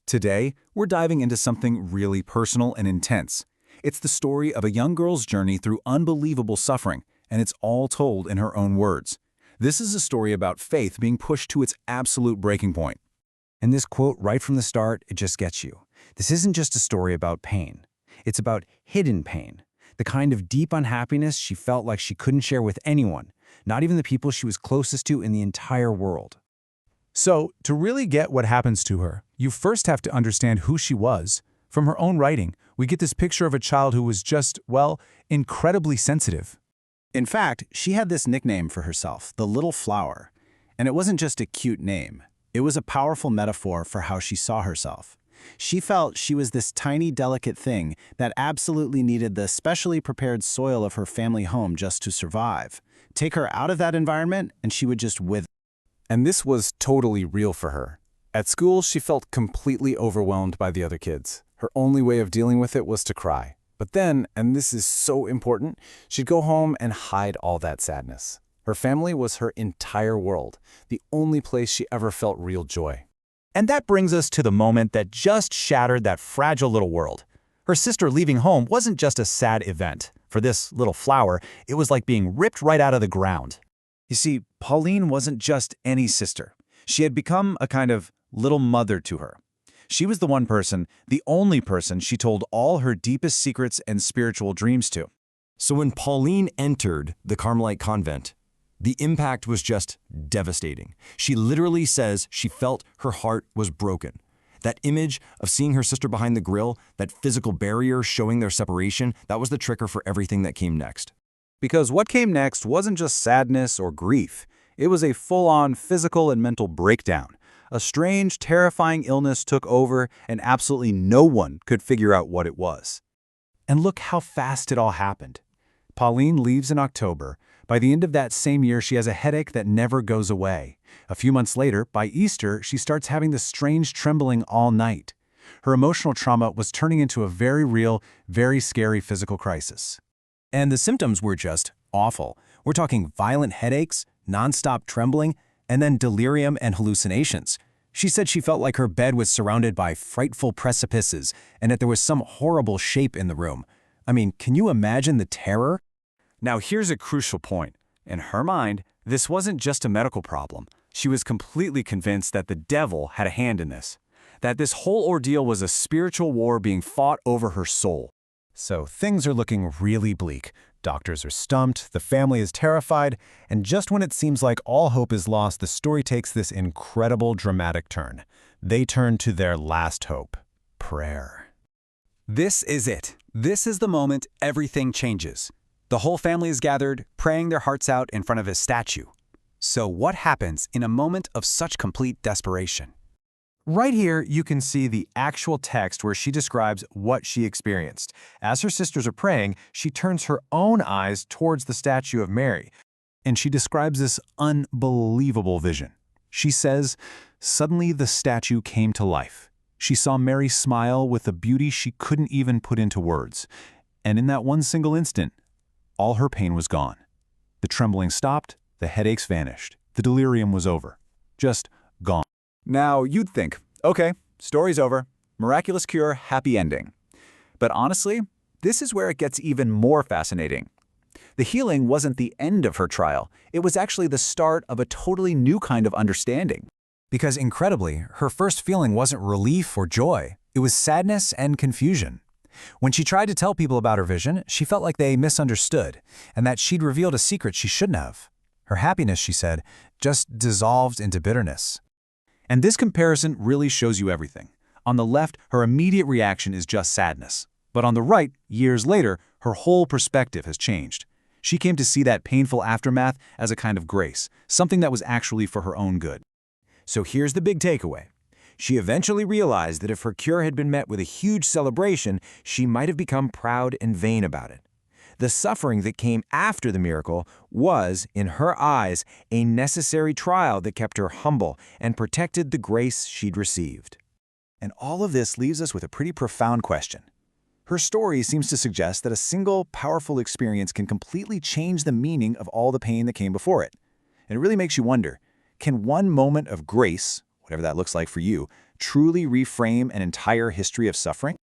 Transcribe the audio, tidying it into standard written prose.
Today, we're diving into something really personal and intense. It's the story of a young girl's journey through unbelievable suffering, and it's all told in her own words. This is a story about faith being pushed to its absolute breaking point. And this quote right from the start, it just gets you. This isn't just a story about pain. It's about hidden pain, the kind of deep unhappiness she felt like she couldn't share with anyone, not even the people she was closest to in the entire world. So, to really get what happens to her, you first have to understand who she was. From her own writing, we get this picture of a child who was just, well, incredibly sensitive. In fact, she had this nickname for herself, the Little Flower. And it wasn't just a cute name. It was a powerful metaphor for how she saw herself. She felt she was this tiny, delicate thing that absolutely needed the specially prepared soil of her family home just to survive. Take her out of that environment, and she would just wither. And this was totally real for her. At school, she felt completely overwhelmed by the other kids. Her only way of dealing with it was to cry. But then, and this is so important, she'd go home and hide all that sadness. Her family was her entire world, the only place she ever felt real joy. And that brings us to the moment that just shattered that fragile little world. Her sister leaving home wasn't just a sad event. For this little flower, it was like being ripped right out of the ground. You see, Pauline wasn't just any sister. She had become a kind of little mother to her. She was the one person, the only person she told all her deepest secrets and spiritual dreams to. So when Pauline entered the Carmelite convent, the impact was just devastating. She literally says she felt her heart was broken. That image of seeing her sister behind the grill, that physical barrier showing their separation, that was the trigger for everything that came next. Because what came next wasn't just sadness or grief. It was a full-on physical and mental breakdown. A strange, terrifying illness took over, and absolutely no one could figure out what it was. And look how fast it all happened. Pauline leaves in October. By the end of that same year, she has a headache that never goes away. A few months later, by Easter, she starts having this strange trembling all night. Her emotional trauma was turning into a very real, very scary physical crisis. And the symptoms were just awful. We're talking violent headaches, nonstop trembling, and then delirium and hallucinations. She said she felt like her bed was surrounded by frightful precipices and that there was some horrible shape in the room. I mean, can you imagine the terror? Now here's a crucial point. In her mind, this wasn't just a medical problem. She was completely convinced that the devil had a hand in this. That this whole ordeal was a spiritual war being fought over her soul. So things are looking really bleak. Doctors are stumped, the family is terrified, and just when it seems like all hope is lost, the story takes this incredible dramatic turn. They turn to their last hope, prayer. This is it. This is the moment everything changes. The whole family is gathered, praying their hearts out in front of his statue. So what happens in a moment of such complete desperation? Right here, you can see the actual text where she describes what she experienced. As her sisters are praying, she turns her own eyes towards the statue of Mary, and she describes this unbelievable vision. She says, "Suddenly the statue came to life. She saw Mary smile with a beauty she couldn't even put into words. And in that one single instant, all her pain was gone. The trembling stopped, the headaches vanished, the delirium was over. Just gone." Now, you'd think, okay, story's over, miraculous cure, happy ending. But honestly, this is where it gets even more fascinating. The healing wasn't the end of her trial. It was actually the start of a totally new kind of understanding. Because incredibly, her first feeling wasn't relief or joy. It was sadness and confusion. When she tried to tell people about her vision, she felt like they misunderstood and that she'd revealed a secret she shouldn't have. Her happiness, she said, just dissolved into bitterness. And this comparison really shows you everything. On the left, her immediate reaction is just sadness. But on the right, years later, her whole perspective has changed. She came to see that painful aftermath as a kind of grace, something that was actually for her own good. So here's the big takeaway. She eventually realized that if her cure had been met with a huge celebration, she might have become proud and vain about it. The suffering that came after the miracle was, in her eyes, a necessary trial that kept her humble and protected the grace she'd received. And all of this leaves us with a pretty profound question. Her story seems to suggest that a single, powerful experience can completely change the meaning of all the pain that came before it. And it really makes you wonder, can one moment of grace, whatever that looks like for you, truly reframe an entire history of suffering?